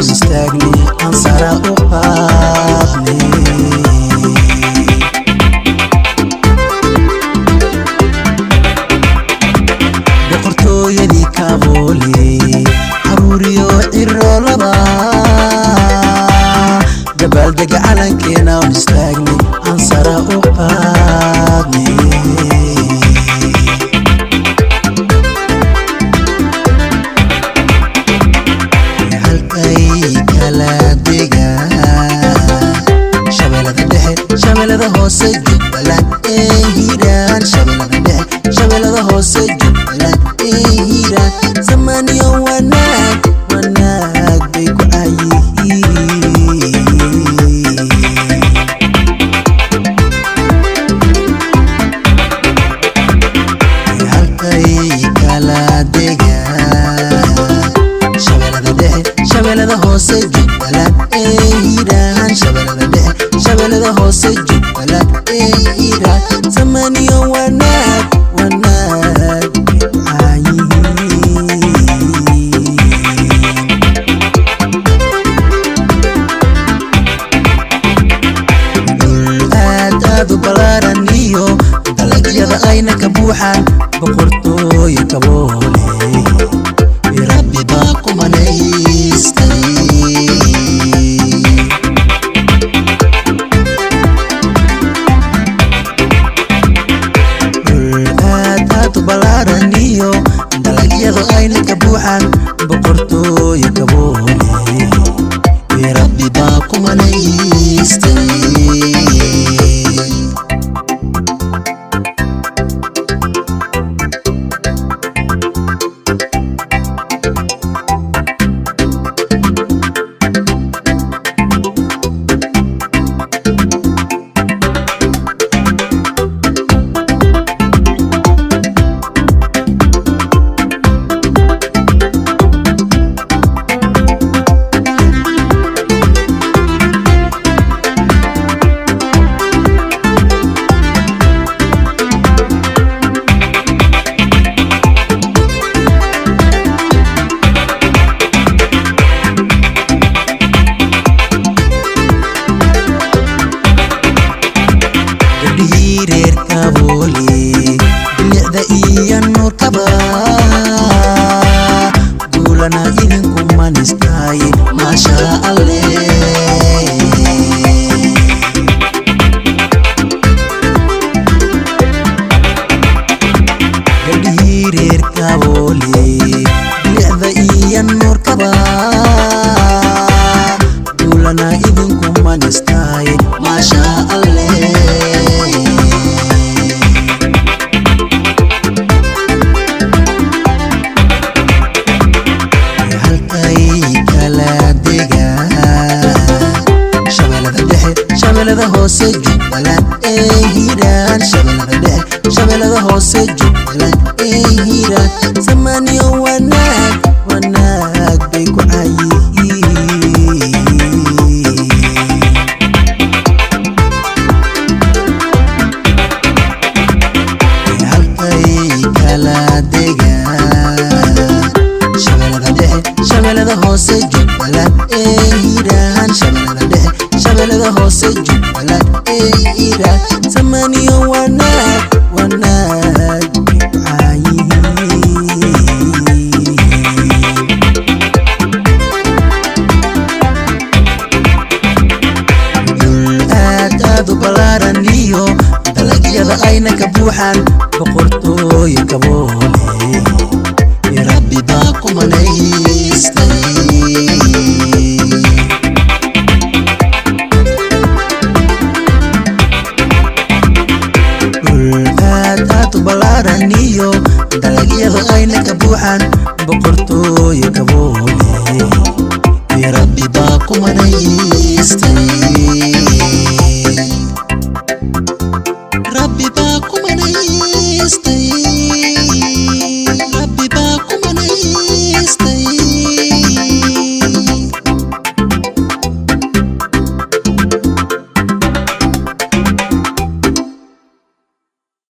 استاغني انصار اقابني بقرتو يدي كابولي حروريو إرولبا قبل دق علنكينا ونستاغني انصار اقابني شبلده hoose jubbaland hiiraan shabeellada hoose jubbaland hiiraan zamaniyo wanaag bay ku cayihiin halkay kala degaan shabeellada hoose jubbaland hiiraan shabeellada hoose jubbaland hiiraan zamaniyo wanaag aad u balaaran iyo dalagyada ayna ka buuxaan boqortooyo kaboole rabbi baa ku manaystay balaaranyo dalagyada ayna ka buuxaan boqortooyo kaboole rabbi baa ku manaystay reer kaboole bilicda iyo nuurkaba guulana idinku manistaaye maasha alle gabdhihii reer kaboole bilicda iyo nuurkaba guulana idinku manistaaye maasha alle shabeellada hoose jubbaland hiiraan shabeellada hoose jubbaland hiiraan zamaniyo wanaag bay ku cayihiin halkay kala degaan shabeellada hoose jubbaland hiiraan shabeellada hoose jubbaland hiiraan zamaniyo wanaag aad u balaaran iyo dalagyada ayna ka buuxaan boqortooyo kaboole rabbi baa ku manaystay aad u balaaran iyo dalagyada ayna ka buuxaan boqortooyo kaboole rabbi baa ku manaystay